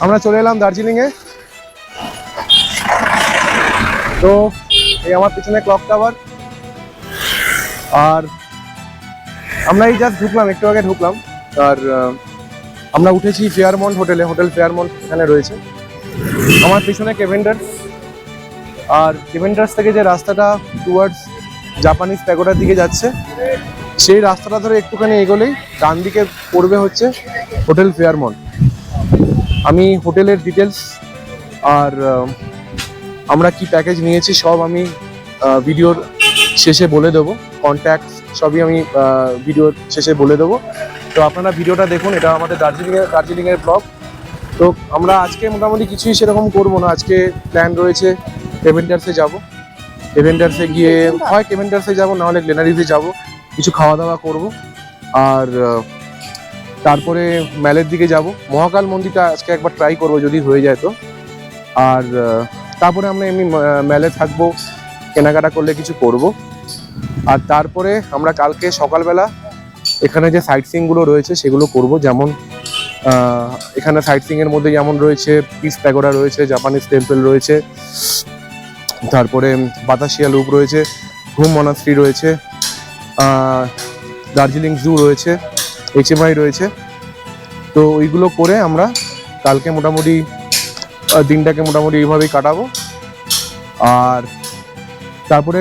আমরা চলে এলাম দার্জিলিংয়ে। তো এই আমার পিছনে ক্লক টাওয়ার, আর আমরা এই জাস্ট ঢুকলাম, একটু আগে ঢুকলাম। আর আমরা উঠেছি ফেয়ারমন্ট হোটেলে, হোটেল ফেয়ারমন্ট এখানে রয়েছে। আমার পিছনে কেভেন্ডার্স, আর কেভেন্ডার্স থেকে যে রাস্তাটা টুয়ার্ডস জাপানিজ প্যাগোডার দিকে যাচ্ছে, সেই রাস্তাটা ধরে একটুখানি এগোলেই ডান দিকে পড়বে হচ্ছে হোটেল ফেয়ারমন্ট। আমি হোটেলের ডিটেলস আর আমরা কি প্যাকেজ নিয়েছি সব আমি ভিডিওর শেষে বলে দেবো। কন্ট্যাক্ট সবই আমি ভিডিওর শেষে বলে দেবো। তো আপনারা ভিডিওটা দেখুন। এটা আমাদের দার্জিলিংয়ের ব্লগ। তো আমরা আজকে মোটামুটি কিছুই সেরকম করবো না। আজকে প্ল্যান রয়েছে কেভেন্ডার্সে যাব। কেভেন্ডার্সে গিয়ে হয় কেভেন্ডার্সে যাব, নাহলে গ্লেনারিসে যাব, কিছু খাওয়া দাওয়া করব। আর তারপরে ম্যালের দিকে যাব। মহাকাল মন্দিরটা আজকে একবার ট্রাই করব যদি হয়ে যায় তো। আর তারপরে আমরা এমনি ম্যালে থাকবো, কেনাকাটা করলে কিছু করব। আর তারপরে আমরা কালকে সকালবেলা এখানে যে সাইট সিইংগুলো রয়েছে সেগুলো করব। যেমন এখানে সাইট সিইংয়ের মধ্যে যেমন রয়েছে পিস প্যাগোডা রয়েছে, জাপানিজ টেম্পল রয়েছে, তারপরে বাতাসিয়া লুপ রয়েছে, ঘুম মনাস্ট্রি রয়েছে, দার্জিলিং জু রয়েছে, HMI রয়েছে। তো ওইগুলো করে আমরা কালকে মোটামুটি দিনটাকে মোটামুটি এইভাবেই কাটাবো। আর তারপরে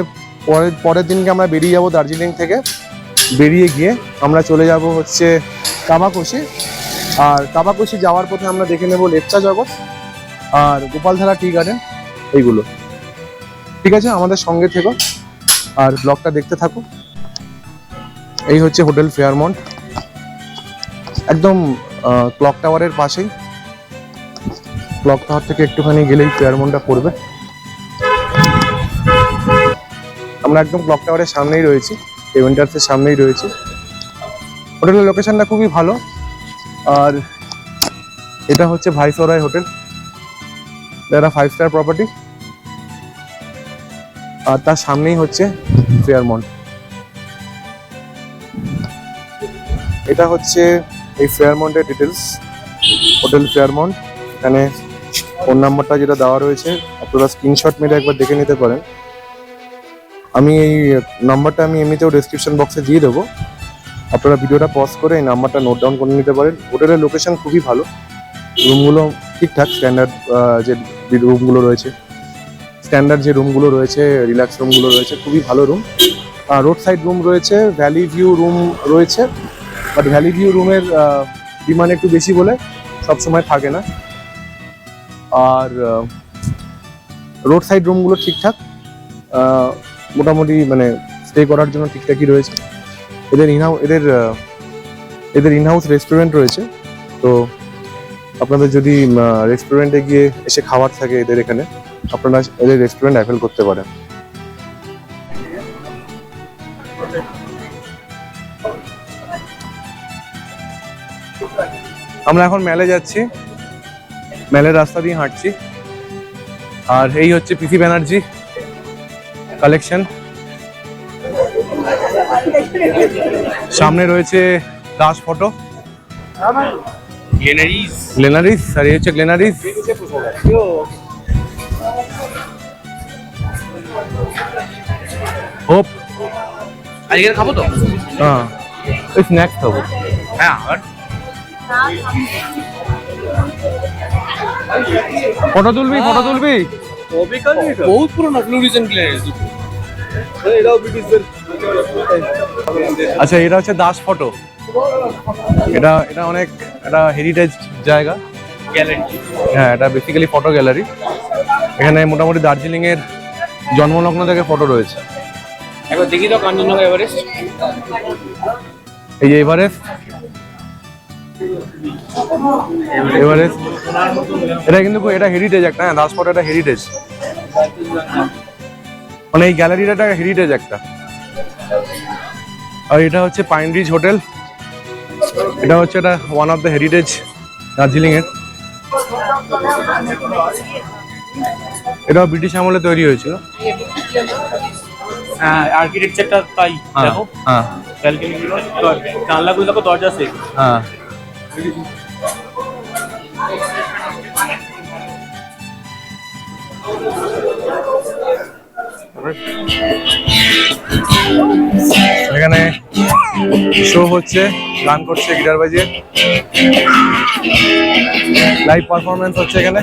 পরের দিনকে আমরা বেরিয়ে যাব দার্জিলিং থেকে। বেরিয়ে গিয়ে আমরা চলে যাব হচ্ছে কাবাকোশি। আর কাবাকোশি যাওয়ার পথে আমরা দেখে নেব লেপচা জগৎ আর গোপালধারা টি গার্ডেন, এইগুলো। ঠিক আছে, আমাদের সঙ্গে থেকো আর ব্লগটা দেখতে থাকো। এই হচ্ছে হোটেল ফেয়ারমন্ট, একদম ক্লক টাওয়ারের পাশেই। ক্লক টাওয়ার থেকে একটুখানি গেলেই ফেয়ারমন্টটা পড়বে। আমরা একদম ক্লক টাওয়ারের সামনেই রয়েছি, কেভেন্ডার্সের সামনেই রয়েছি। হোটেলের লোকেশনটা খুবই ভালো। আর এটা হচ্ছে ভাইসরয় হোটেল, এটা 5 স্টার প্রপার্টি। আর তার সামনেই হচ্ছে ফেয়ারমন্ট। এটা হচ্ছে এই ফেয়ারমন্টের ডিটেলস, হোটেল ফেয়ারমন্ট। এখানে ফোন নাম্বারটা যেটা দেওয়া রয়েছে আপনারা স্ক্রিনশট মেরে একবার দেখে নিতে পারেন। আমি এই নাম্বারটা আমি এমনিতেও ডেসক্রিপশন বক্সে দিয়ে দেবো, আপনারা ভিডিওটা পজ করে এই নাম্বারটা নোট ডাউন করে নিতে পারেন। হোটেলের লোকেশন খুবই ভালো, রুমগুলো ঠিকঠাক স্ট্যান্ডার্ড, যে রুমগুলো রয়েছে, স্ট্যান্ডার্ড যে রুমগুলো রয়েছে, রিল্যাক্স রুমগুলো রয়েছে, খুবই ভালো রুম। রোড সাইড রুম রয়েছে, ভ্যালি ভিউ রুম রয়েছে, বাট ভ্যালি ভিউ রুমের ডিমান্ড একটু বেশি বলে সবসময় থাকে না। আর রোড সাইড রুমগুলো ঠিকঠাক, মোটামুটি মানে স্টে করার জন্য ঠিকঠাকই রয়েছে। এদের ইনহাউস রেস্টুরেন্ট রয়েছে। তো আপনাদের যদি রেস্টুরেন্টে গিয়ে এসে খাবার থাকে এদের এখানে, আপনারা এদের রেস্টুরেন্ট অ্যাভেল করতে পারেন। আমরা এখন ম্যালে যাচ্ছি, ম্যালের রাস্তা দিয়ে হাঁটছি। আর এই হচ্ছে পিসি ব্যানার্জি কালেকশন। সামনে রয়েছে দাস ফটো, গ্লেনারিস, আর এই হচ্ছে গ্লেনারিস। হোপ আজকে খাবো তো। হ্যাঁ, ওই স্ন্যাক্স খাবো। হ্যাঁ, আর ফটো তুলবি, ফটো তুলবি। বহুত পুরনো ফ্লুরিজেন্ট গ্লেনারিস। আচ্ছা, এটা হচ্ছে দাস ফটো। এটা এটা অনেক একটা হেরিটেজ জায়গা, গ্যালারি। হ্যাঁ, এটা বেসিক্যালি ফটো গ্যালারি। এখানে মোটামুটি দার্জিলিং এর জন্মলগ্ন থেকে ফটো রয়েছে। একবার দেখি তো কাঞ্চনজঙ্ঘা এভারেস্ট। এই যে এভারেস্ট, এভারেস্ট এটা কিন্তু এটা হেরিটেজ একটা, হ্যাঁ, দাস ফটো এটা হেরিটেজ, মানে এই গ্যালারিটা একটা হেরিটেজ একটা। আর এটা হচ্ছে পাইন রিজ হোটেল, এটা হচ্ছে এটা one of the heritage Darjeeling এর। এটাও ব্রিটিশ আমলে তৈরি হয়েছিল। হ্যাঁ, আর্কিটেকচারটা তাই দেখো। হ্যাঁ, ব্যালকনিগুলো, জানলাগুলো দেখো, দরজা সেম। হ্যাঁ। এখানে শো হচ্ছে, গান করছে, গিটার বাজিয়ে লাইভ পারফরমেন্স হচ্ছে এখানে।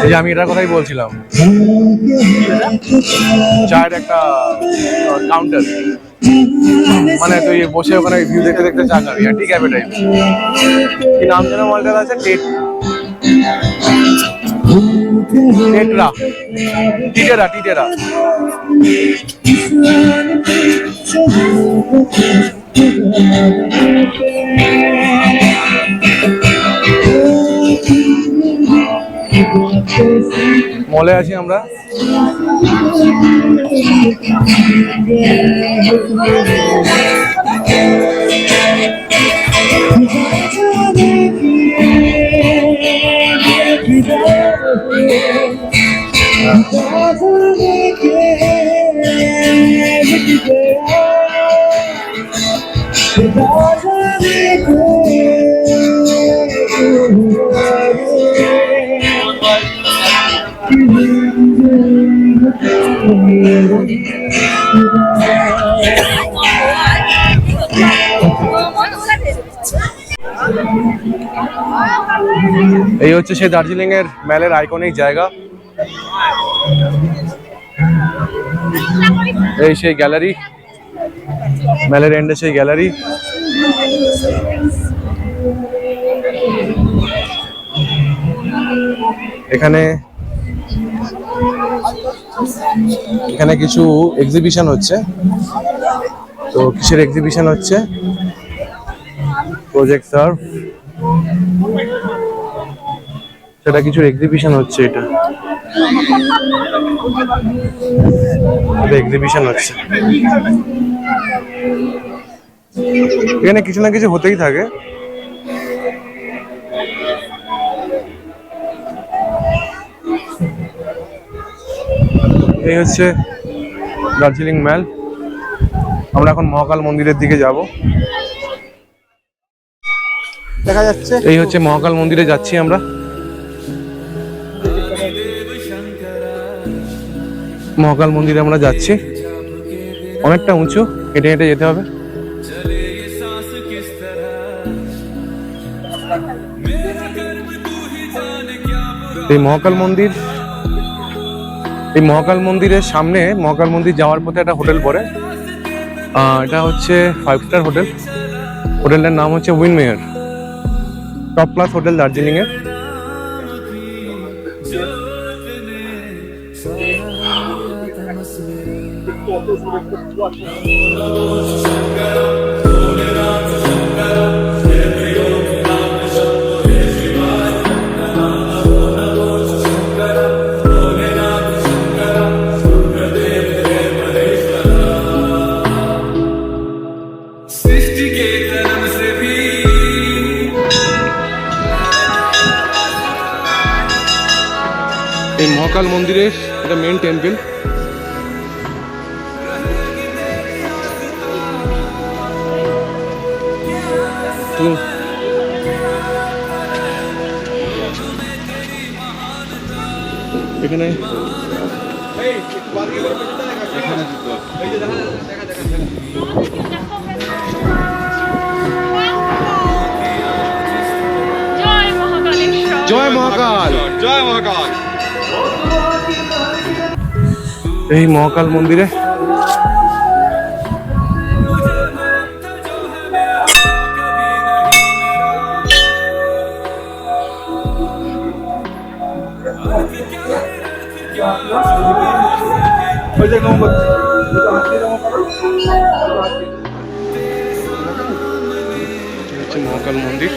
এই যে আমি এটার কথাই বলছিলাম, চায়ের একটা কাউন্টার, মানে তুই বসে ওখানে ভিউ দেখতে দেখতে চা খাবি, টি ক্যাফে টাইপ। কি নাম যেন মলটার আছে? টেটরা, টিটেরা, টিটেরা। মলে আছি আমরা। এই হচ্ছে সেই দার্জিলিং এর ম্যালের আইকনিক জায়গা। এই সেই গ্যালারি, ম্যালের এন্ডে সেই গ্যালারি। এখানে এখানে কিছু এক্সিবিশন হচ্ছে। তো কিসের এক্সিবিশন হচ্ছে? প্রজেক্ট সার্ভ, সেটা কিছু এক্সিবিশন হচ্ছে। এটা এক্সিবিশন হচ্ছে। এখানে কিছু না কিছু হতেই থাকে। এই হচ্ছে দার্জিলিং ম্যাল। আমরা এখন মহাকাল মন্দিরের দিকে যাব। দেখা যাচ্ছে এই হচ্ছে মহাকাল মন্দিরে যাচ্ছি আমরা। মহাকাল মন্দিরে আমরা যাচ্ছি। অনেকটা উঁচু, হেঁটে হেঁটে যেতে হবে। এই মহাকাল মন্দির, এই মহাকাল মন্দিরের সামনে, মহাকাল মন্দির যাওয়ার পথে একটা হোটেল পড়ে। এটা হচ্ছে 5 স্টার হোটেল। হোটেলটার নাম হচ্ছে উইনমেয়ার, টপ ক্লাস হোটেল দার্জিলিং এর। এই মহাকাল মন্দিরের এটা মেন টেম্পল। তো এখানে জয় মহাকাল, জয় মহাকাল। এই মহাকাল মন্দিরে মহাকাল মন্দির।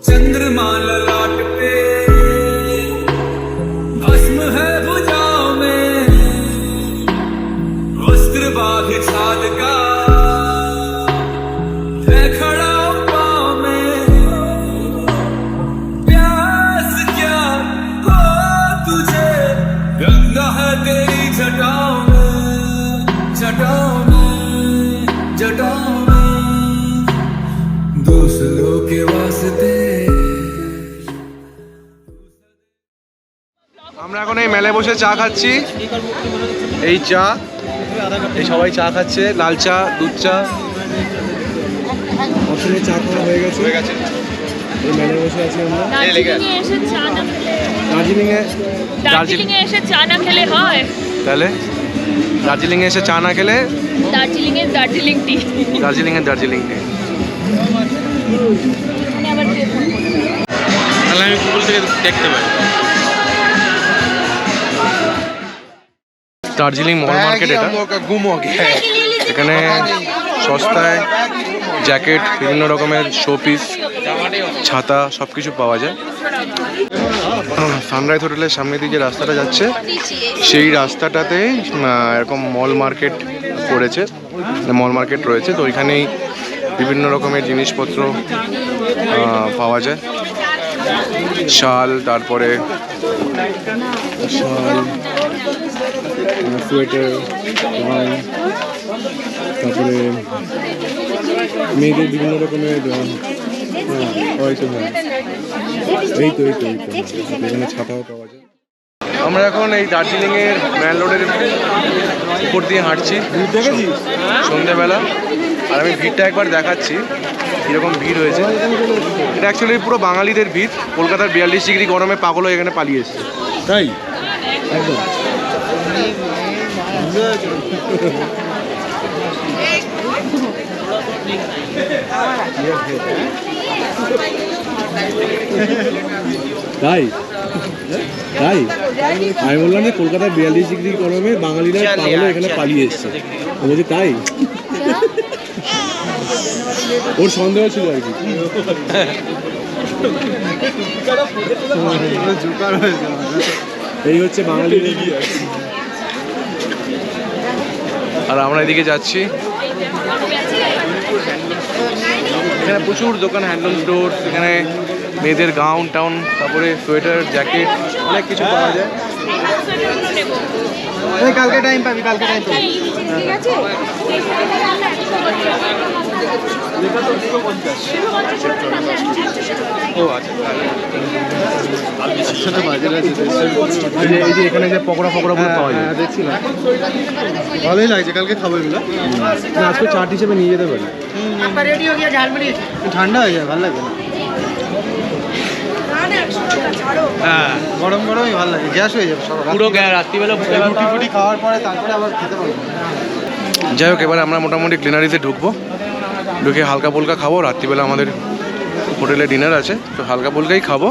चंद्रमा ललाट पे भस्म बाध छाल का है खड़ा पाँव में प्यास क्या हो तुझे रंगा है तेरी जटाओं में जटाओं में जटाओं में दूसरों के वास्ते আমরা এখন এই মেলায় বসে চা খাচ্ছি। এই চা, এই সবাই চা খাচ্ছে, লাল চা, দুধ চা। অসুবিধা চা খাওয়া হয়ে গেছে। এই মেলায় বসে আছি আমরা। দার্জিলিংয়ে এসে চা না খেলে দার্জিলিংয়ে এসে চা না খেলে হয়? তাহলে দার্জিলিংয়ে এসে চা না খেলে দার্জিলিং টি। দার্জিলিংয়ে দার্জিলিং টি। আবার কে ফোন করবে? তাহলে আমি গুগল থেকে দেখতে পাই। দার্জিলিং মল মার্কেট এটা। এখানে সস্তায় জ্যাকেট, বিভিন্ন রকমের শোপিস, ছাতা সব কিছু পাওয়া যায়। সানরাইজ হোটেলের সামনে দিয়ে যে রাস্তাটা যাচ্ছে সেই রাস্তাটাতে এরকম মল মার্কেট করেছে, মল মার্কেট রয়েছে। তো ওইখানেই বিভিন্ন রকমের জিনিসপত্র পাওয়া যায়। শাল, তারপরে শাল, সোয়েটার, তারপরে মেয়েদের বিভিন্ন রকমের এখানে ছাতাও পাওয়া যায়। আমরা এখন এই দার্জিলিংয়ের ম্যাল রোডের উপর দিয়ে হাঁটছি সন্ধ্যেবেলা। আর আমি ভিড়টা একবার দেখাচ্ছি কীরকম ভিড় হয়েছে। এটা অ্যাকচুয়ালি পুরো বাঙালিদের ভিড়। কলকাতার 42 ডিগ্রি গরমে পাগল হয়ে এখানে পালিয়ে এসছে। তাই একদম তাই তাই আমি বললাম যে কলকাতায় 42 ডিগ্রি গরমে বাঙালিরা পাগল এখানে পালিয়ে এসছে। বলছি তাই, ওর সন্দেহ ছিল আর কি। এই হচ্ছে বাঙালি। আর আমরা এদিকে যাচ্ছি। এখানে প্রচুর দোকান, হ্যান্ডলুম স্টোর, এখানে মেয়েদের গাউন টাউন, তারপরে সোয়েটার, জ্যাকেট, অনেক কিছু পাওয়া যায়। কালকে টাইম পাবি, কালকে টাইম পাবি। ঠিক আছে। ও আচ্ছা, এই যে এখানে যে পকোড়া ফকোড়া পাওয়া যায় দেখছিলাম, ভালোই লাগছে। কালকে খাবো এগুলো, আজকে চাট হিসেবে নিয়ে যেতে পারি। ঠান্ডা হয়ে যায়, ভালো লাগবে না। হ্যাঁ, গরম গরমই ভালো লাগে, গ্যাস হয়ে যাবে পুরো রাত্রিবেলা রুটি খাওয়ার পরে, তারপরে আবার খেতে পারবো। যাই হোক, এবার আমরা মোটামুটি গ্লিনারিতে ঢুকবো, ঢুকে হালকা ফুলকা খাবো। রাত্রিবেলা আমাদের হোটেলে ডিনার আছে, তো হালকা ফুলকাই খাবো।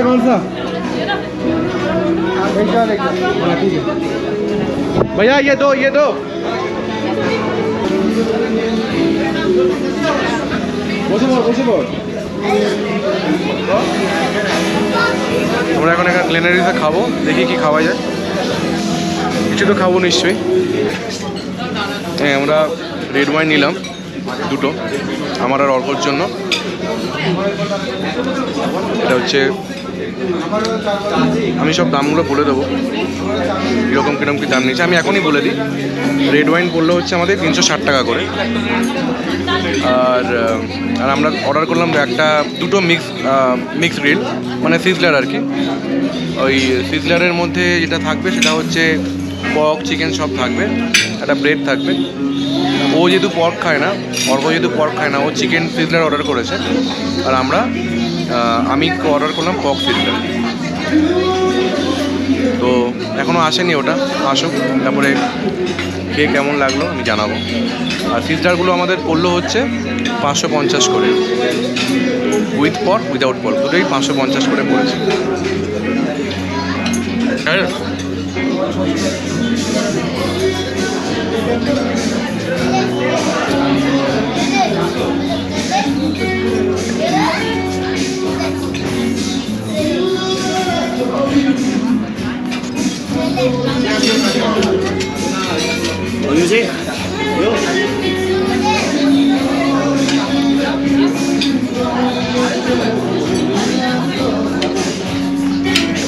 कौन सा भैया, ये दो বসে পড়। আমরা এখন এখানে গ্লেনারিতে খাবো, দেখি কি খাওয়া যায়। কিছু তো খাবো নিশ্চয়ই। হ্যাঁ, আমরা রেড ওয়াইন নিলাম দুটো, আমার আর অল্পর জন্য। এটা হচ্ছে, আমি সব দামগুলো বলে দেবো কীরকম কী দাম নিয়েছে, আমি এখনই বলে দিই। রেড ওয়াইন পড়লো হচ্ছে আমাদের 360 টাকা করে। আর আমরা অর্ডার করলাম দুটো মিক্স গ্রিল, মানে সিজলার আর কি। ওই সিজলারের মধ্যে যেটা থাকবে সেটা হচ্ছে পর্ক, চিকেন সব থাকবে, একটা ব্রেড থাকবে। ও যেহেতু পর্ক খায় না, ও চিকেন সিজলার অর্ডার করেছে। আর আমি অর্ডার করলাম পর্ক সিজলার। তো এখনও আসেনি ওটা, আসুক তারপরে খেয়ে কেমন লাগলো আমি জানাবো। আর সিস্টারগুলো আমাদের পড়লো হচ্ছে 550 করে, উইথ পর্ক উইদাউট পর্ক দুটোই 550 করে পড়েছে।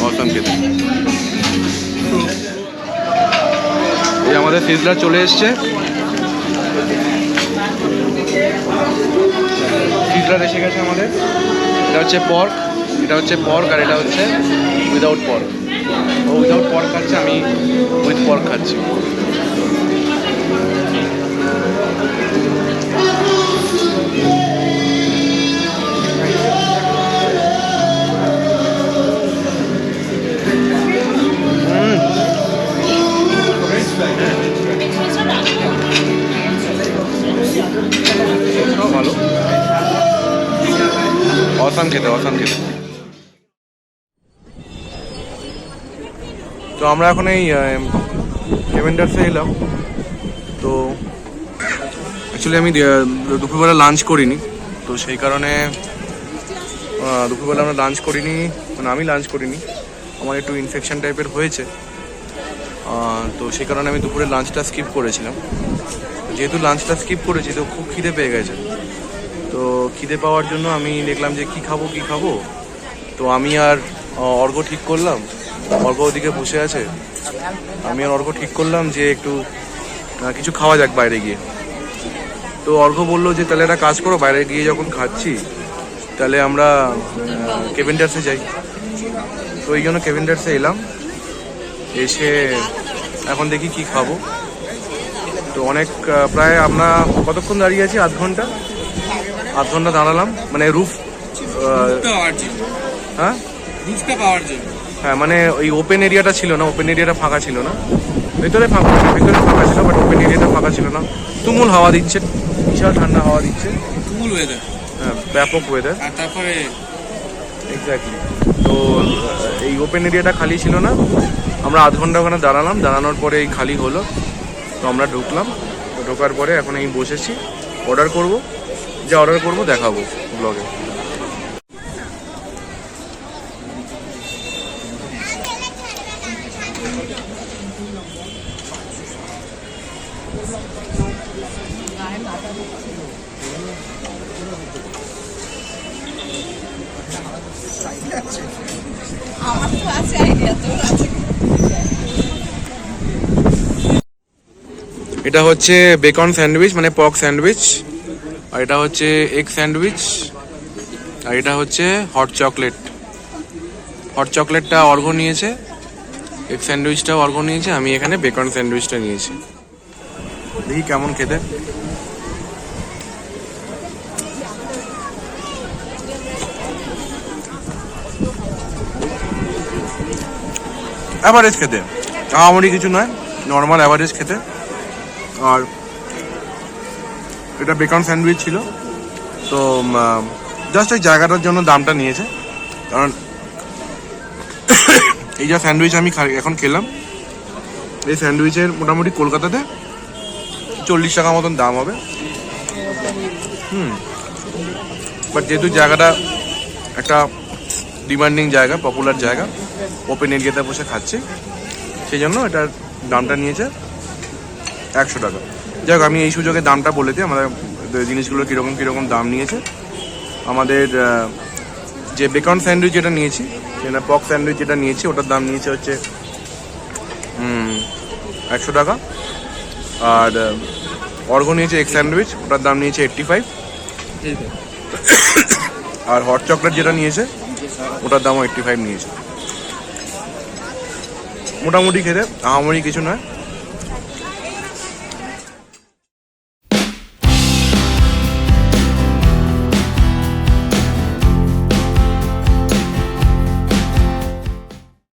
অসাম খেতে। এই আমাদের সিজলার চলে এসছে, সিজলার এসে গেছে আমাদের। এটা হচ্ছে পর্ক, এটা হচ্ছে পর্ক, আর এটা হচ্ছে উইদাউট পর্ক। ও উইদাউট পর্ক খাচ্ছে, আমি উইথ পর্ক খাচ্ছি। ভালো, অসাম খেতে, অসাম খেতে। তো আমরা এখন এই কেভেন্ডার্সে এলাম। তো অ্যাকচুয়ালি আমি দুপুরবেলা লাঞ্চ করিনি, তো সেই কারণে দুপুরবেলা আমরা লাঞ্চ করিনি, মানে আমি লাঞ্চ করিনি, আমার একটু ইনফেকশন টাইপের হয়েছে। তো সেই কারণে আমি দুপুরে লাঞ্চটা স্কিপ করেছিলাম। যেহেতু লাঞ্চটা স্কিপ করেছি তো খুব খিদে পেয়ে গেছে। তো খিদে পাওয়ার জন্য আমি দেখলাম যে কি খাবো। তো আমি আর অর্ঘ্য ঠিক করলাম, অর্ঘ্য ওদিকে বসে আছে, আমি আর অর্ঘ্য ঠিক করলাম যে একটু কিছু খাওয়া যাক বাইরে গিয়ে। তো অর্ঘ্য বললো যে তাহলে একটা কাজ করো, বাইরে গিয়ে যখন খাচ্ছি তাহলে আমরা কেভেন্ডার্সে যাই। তো এই জন্য কেভেন্ডার্সে এলাম, এসে এখন দেখি কি খাবো। তো অনেক প্রায় আমরা কতক্ষণ দাঁড়িয়ে আছি, আধ ঘন্টা দাঁড়ালাম, মানে হ্যাঁ হ্যাঁ, মানে ওই ওপেন এরিয়াটা ছিল না, ওপেন এরিয়াটা ফাঁকা ছিল না, ভেতরে ফাঁকা ছিল, বাট ওপেন এরিয়াটা ফাঁকা ছিল না। তুমুল হাওয়া দিচ্ছে, বিশাল ঠান্ডা হাওয়া দিচ্ছে, তুমুল ওয়েদার, হ্যাঁ ব্যাপক ওয়েদার। আর তারপরে এক্স্যাক্টলি। তো এই ওপেন এরিয়াটা খালি ছিল না, আমরা আধ ঘন্টা ওখানে দাঁড়ালাম, দাঁড়ানোর পরে এই খালি হলো। তো আমরা ঢুকলাম, তো ঢোকার পরে এখন এই বসেছি, অর্ডার করব, যা অর্ডার করব দেখাবো ব্লগে। আমার তো আছে আইডিয়া, তোর আছে? এটা হচ্ছে বেকন স্যান্ডউইচ, মানে পর্ক স্যান্ডউইচ, আর এটা হচ্ছে এগ স্যান্ডউইচ, আর এটা হচ্ছে হট চকলেট। হট চকলেটটা অর্ঘ্য নিয়েছে, এগ স্যান্ডউইচটাও অর্ঘ্য নিয়েছে, আমি এখানে বেকন স্যান্ডউইচটা নিয়েছি। দেখি কেমন খেতে। অ্যাভারেজ খেতে, আমারই কিছু নয়, নর্মাল অ্যাভারেজ খেতে। আর এটা বেকন স্যান্ডউইচ ছিল, তো জাস্ট এই জায়গাটার জন্য দামটা নিয়েছে। কারণ এই যা স্যান্ডউইচ আমি এখন খেলাম, এই স্যান্ডউইচের মোটামুটি কলকাতাতে 40 টাকা মতন দাম হবে। বাট যেহেতু জায়গাটা একটা ডিমান্ডিং জায়গা, পপুলার জায়গা, ওপেন এরিয়াতে বসে খাচ্ছি, সেই জন্য এটার দামটা নিয়েছে 100 টাকা। যাই হোক, আমি এই সুযোগে দামটা বলে দিই আমাদের জিনিসগুলোর কীরকম দাম নিয়েছে। আমাদের যে বেকন স্যান্ডউইচ যেটা নিয়েছি, যেটা পর্ক স্যান্ডউইচ যেটা নিয়েছি, ওটার দাম নিয়েছে হচ্ছে 100 টাকা। আর অর্ঘ্য নিয়েছে এগ স্যান্ডউইচ, ওটার দাম নিয়েছে 85। আর হট চকলেট যেটা নিয়েছে ওটার দামও 85 নিয়েছে। মোটামুটি খেতে আমারই কিছু নয়,